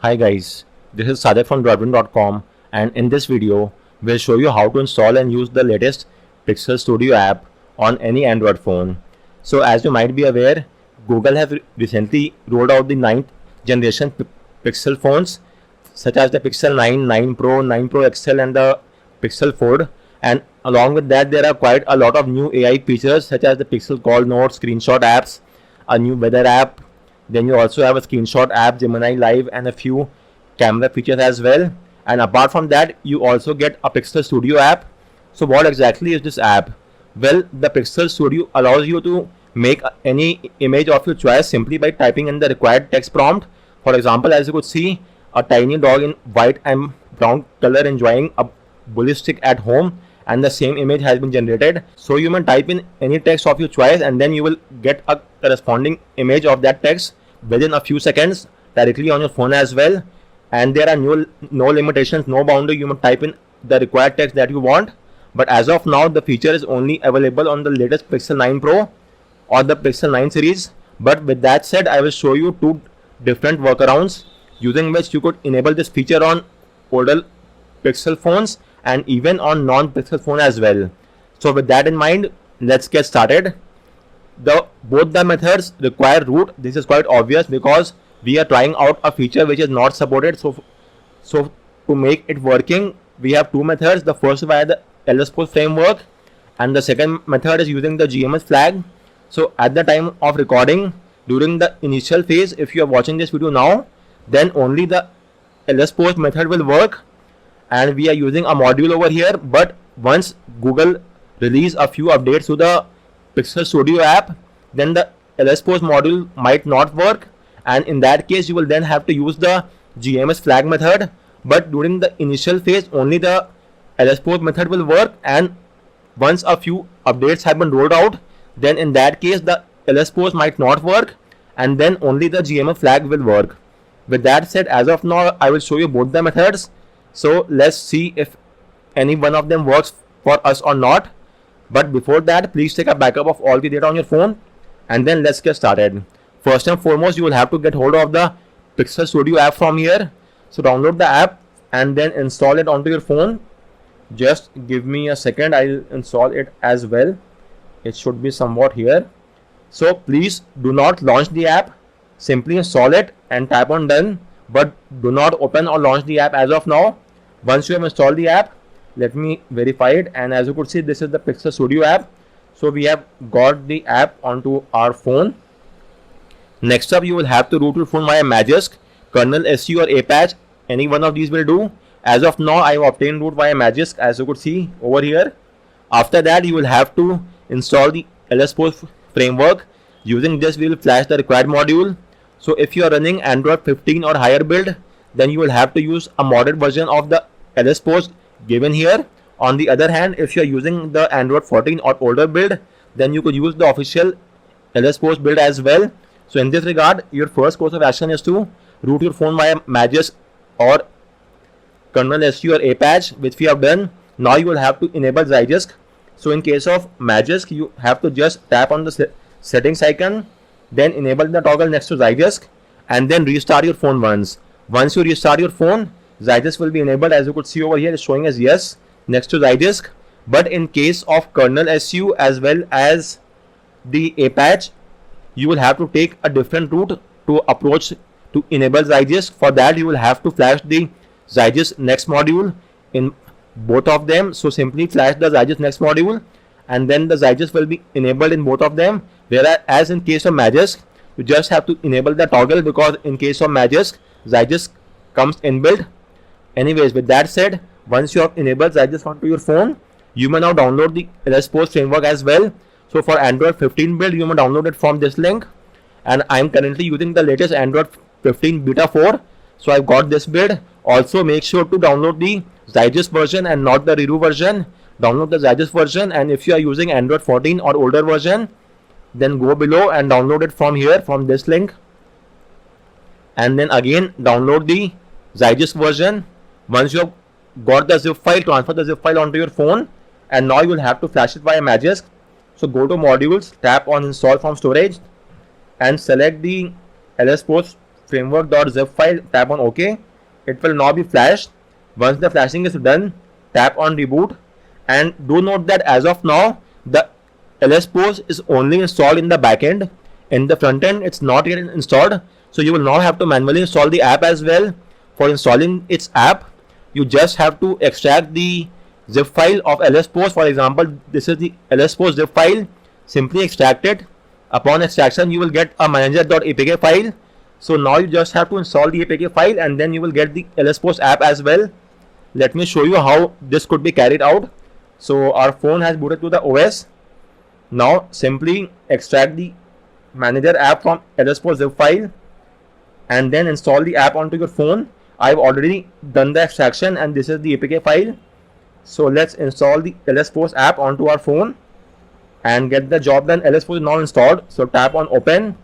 Hi guys, this is Sadik from Droidwin.com, and in this video, we'll show you how to install and use the latest Pixel Studio app on any Android phone. So as you might be aware, Google have recently rolled out the 9th generation Pixel phones such as the Pixel 9, 9 Pro, 9 Pro XL and the Pixel Fold, and along with that there are quite a lot of new AI features such as the Pixel Call Notes, screenshot apps, a new weather app. Then you also have a screenshot app, Gemini Live, and a few camera features as well. And apart from that, you also get a Pixel Studio app. So what exactly is this app? Well, the Pixel Studio allows you to make any image of your choice simply by typing in the required text prompt. For example, as you could see, a tiny dog in white and brown color enjoying a bully stick at home, and the same image has been generated. So you may type in any text of your choice and then you will get a corresponding image of that text within a few seconds directly on your phone as well. And there are no limitations, no boundary. You may type in the required text that you want, but as of now the feature is only available on the latest Pixel 9 Pro or the Pixel 9 series. But with that said, I will show you two different workarounds using which you could enable this feature on older Pixel phones and even on non-Pixel phone as well. So with that in mind, let's get started. Both the methods require root. This is quite obvious because we are trying out a feature which is not supported. So to make it working, we have two methods. The first via the LSPOS framework, and the second method is using the GMS flag. So at the time of recording, during the initial phase, if you are watching this video now, then only the LSPOS method will work, and we are using a module over here. But once Google release a few updates to the Pixel Studio app, then the LSPOS module might not work, and in that case you will then have to use the GMS flag method. But during the initial phase, only the LSPOS method will work, and once a few updates have been rolled out, then in that case the LSPOS might not work, and then only the GMS flag will work. With that said, as of now I will show you both the methods. So let's see if any one of them works for us or not. But before that, please take a backup of all the data on your phone, and then let's get started. First and foremost, you will have to get hold of the Pixel Studio app from here. So download the app and then install it onto your phone. Just give me a second, I'll install it as well. It should be somewhat here. So please do not launch the app. Simply install it and tap on done, but do not open or launch the app as of now. Once you have installed the app, let me verify it, and as you could see, this is the Pixel Studio app. So we have got the app onto our phone. Next up, you will have to root your phone via Magisk, Kernel SU or Apache. Any one of these will do. As of now, I have obtained root via Magisk, as you could see over here. After that, you will have to install the LSPOS framework. Using this, we will flash the required module. So if you are running Android 15 or higher build, then you will have to use a modded version of the LSPOS given here. On the other hand, if you are using the Android 14 or older build, then you could use the official LSPOS build as well. So in this regard, your first course of action is to root your phone via Magisk or Kernel SU or Apache, which we have done. Now you will have to enable Zygisk. So in case of Magisk, you have to just tap on the settings icon, then enable the toggle next to Zygisk, and then restart your phone once. Once you restart your phone, Zygisk will be enabled. As you could see over here, it's showing as yes next to Zygisk. But in case of Kernel SU as well as the Apache, you will have to take a different route to approach to enable Zygisk. For that, you will have to flash the Zygisk next module in both of them. So simply flash the Zygisk next module, and then the Zygisk will be enabled in both of them. Whereas in case of Magisk, you just have to enable the toggle, because in case of Magisk, Zygisk comes inbuilt. Anyways, with that said, once you have enabled Zygisk onto your phone, you may now download the LSPOS framework as well. So for Android 15 build, you may download it from this link, and I am currently using the latest Android 15 beta 4. So I've got this build. Also make sure to download the Zygisk version and not the Reru version. Download the Zygisk version, and if you are using Android 14 or older version, then go below and download it from here, from this link, and then again download the Zygisk version. Once you have got the zip file, transfer the zip file onto your phone, and now you will have to flash it via Magisk. So go to modules, tap on install from storage, and select the LSPOS framework.zip file, tap on OK. It will now be flashed. Once the flashing is done, tap on reboot, and do note that as of now the LSPOS is only installed in the backend. In the front end it's not yet installed, so you will now have to manually install the app as well. For installing its app, you just have to extract the zip file of LSPOS. For example, this is the LSPOS zip file. Simply extract it. Upon extraction, you will get a manager.apk file. So now you just have to install the APK file, and then you will get the LSPOS app as well. Let me show you how this could be carried out. So our phone has booted to the OS. Now simply extract the manager app from LSPOS zip file and then install the app onto your phone. I've already done the extraction, and this is the APK file. So let's install the LSPOS app onto our phone and get the job done. LSPOS is now installed, so tap on open,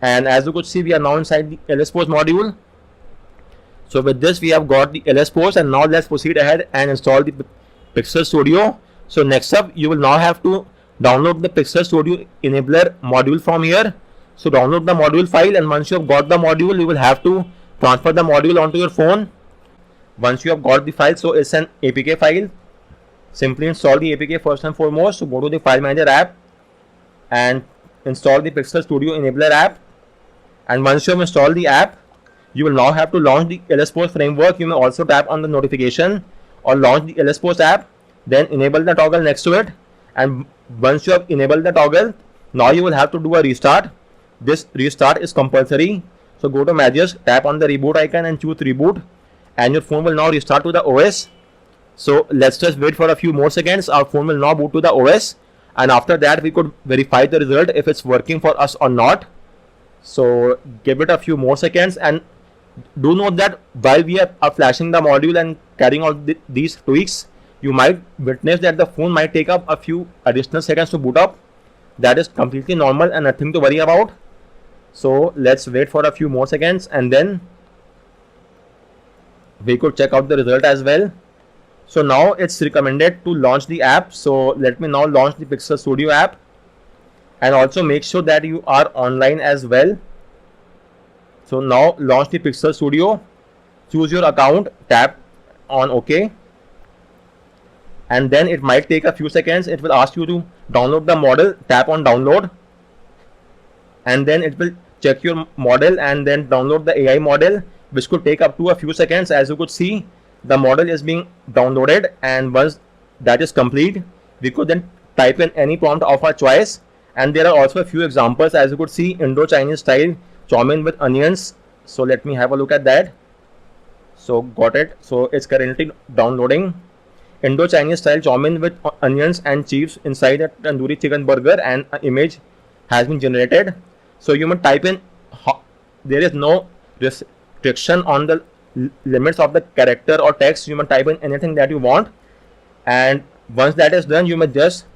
and as you could see, we are now inside the LSPOS module. So with this we have got the LSPOS, and now let's proceed ahead and install the Pixel Studio. So next up, you will now have to download the Pixel Studio enabler module from here. So download the module file, and once you have got the module, you will have to transfer the module onto your phone. Once you have got the file, so it's an APK file, simply install the APK first and foremost. So go to the file manager app and install the Pixel Studio enabler app, and once you have installed the app, you will now have to launch the LSPOS framework. You may also tap on the notification or launch the LSPOS app, then enable the toggle next to it, and once you have enabled the toggle, now you will have to do a restart. This restart is compulsory, so go to Measures, tap on the reboot icon and choose reboot, and your phone will now restart to the OS. So let's just wait for a few more seconds. Our phone will now boot to the OS, and after that we could verify the result if it's working for us or not. So give it a few more seconds, and do note that while we are flashing the module and carrying out these tweaks, you might witness that the phone might take up a few additional seconds to boot up. That is completely normal and nothing to worry about. So let's wait for a few more seconds, and then we could check out the result as well. So now it's recommended to launch the app. So let me now launch the Pixel Studio app, and also make sure that you are online as well. So now launch the Pixel Studio, choose your account, tap on OK, and then it might take a few seconds. It will ask you to download the model, tap on download, and then it will check your model and then download the AI model, which could take up to a few seconds. As you could see, the model is being downloaded, and once that is complete, we could then type in any prompt of our choice. And there are also a few examples. As you could see, Indo-Chinese style chow mein with onions. So let me have a look at that. So got it. So it's currently downloading. Indo-Chinese style chow mein with onions and cheese inside a tandoori chicken burger, and an image has been generated. So you must type in, there is no restriction on the limits of the character or text. You must type in anything that you want, and once that is done, you must just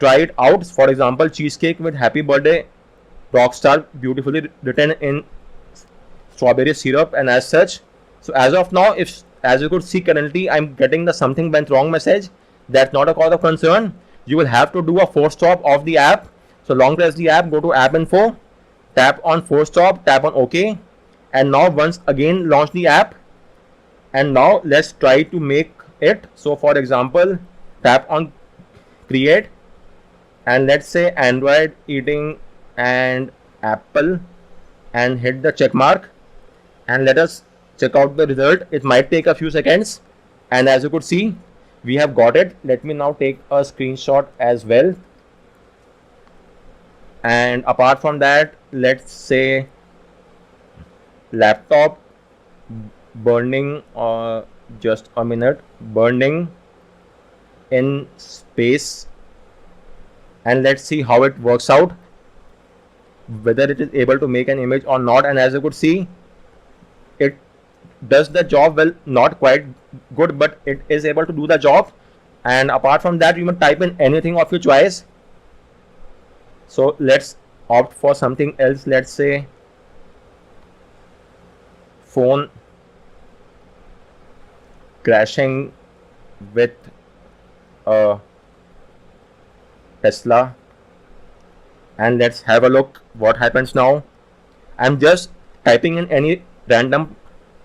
try it out. For example, cheesecake with happy birthday rockstar, beautifully written in strawberry syrup and as such. So as of now, as you could see, currently I'm getting the something went wrong message. That's not a cause of concern. You will have to do a force stop of the app. So long press the app, go to app info, tap on force stop, tap on OK, and now once again launch the app, and now let's try to make it. So for example, tap on create, and let's say Android eating and Apple, and hit the check mark, and let us check out the result. It might take a few seconds, and as you could see, we have got it. Let me now take a screenshot as well. And apart from that, let's say laptop burning, just a minute, burning in space, and let's see how it works out, whether it is able to make an image or not. And as you could see, it does the job well, not quite good, but it is able to do the job. And apart from that, you must type in anything of your choice. So let's opt for something else. Let's say phone crashing with a Tesla, and let's have a look what happens now. I'm just typing in any random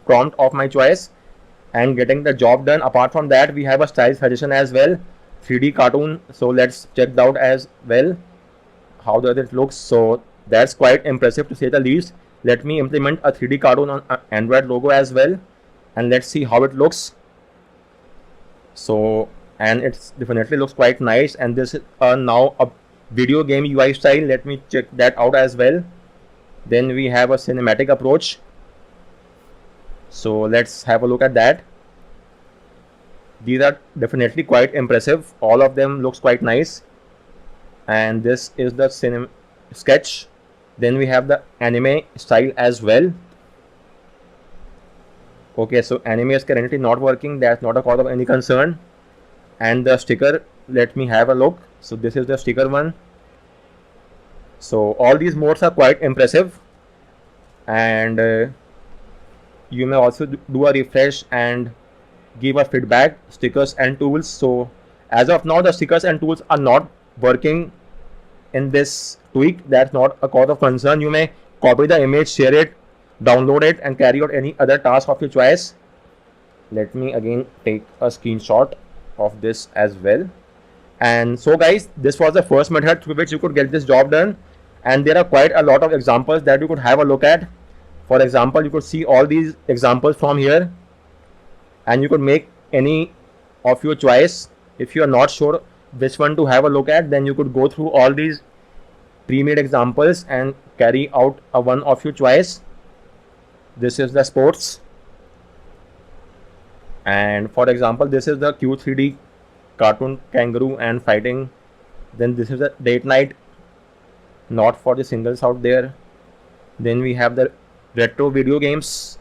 prompt of my choice and getting the job done. Apart from that, we have a style suggestion as well, 3D cartoon. So let's check that out as well, how does it looks. So that's quite impressive to say the least. Let me implement a 3D cartoon on Android logo as well, and let's see how it looks. So, and it definitely looks quite nice, and this is now a video game UI style. Let me check that out as well. Then we have a cinematic approach. So let's have a look at that. These are definitely quite impressive. All of them looks quite nice. And this is the sketch. Then we have the anime style as well. Okay, so anime is currently not working. That's not a cause of any concern. And the sticker, let me have a look. So this is the sticker one. So all these modes are quite impressive, and you may also do a refresh and give a feedback. Stickers and tools. So as of now, the stickers and tools are not working in this tweak. That's not a cause of concern. You may copy the image, share it, download it, and carry out any other task of your choice. Let me again take a screenshot of this as well. And so guys, this was the first method through which you could get this job done, and there are quite a lot of examples that you could have a look at. For example, you could see all these examples from here, and you could make any of your choice. If you are not sure which one to have a look at, then you could go through all these pre-made examples and carry out a one of your choice. This is the sports, and for example, this is the Q3D cartoon kangaroo and fighting. Then this is the date night, not for the singles out there. Then we have the retro video games.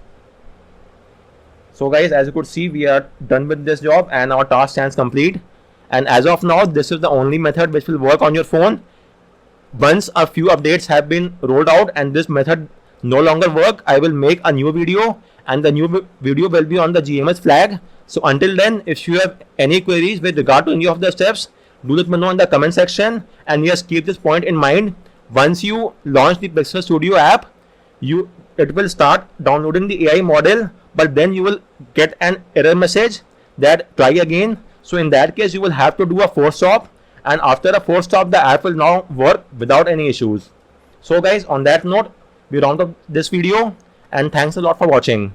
So guys, as you could see, we are done with this job and our task stands complete. And as of now, this is the only method which will work on your phone. Once a few updates have been rolled out and this method no longer work, I will make a new video, and the new video will be on the GMS flag. So until then, if you have any queries with regard to any of the steps, do let me know in the comment section. And yes, keep this point in mind. Once you launch the Pixel Studio app, it will start downloading the AI model, but then you will get an error message that try again. So in that case, you will have to do a force stop, and after a force stop, the app will now work without any issues. So guys, on that note, we round up this video, and thanks a lot for watching.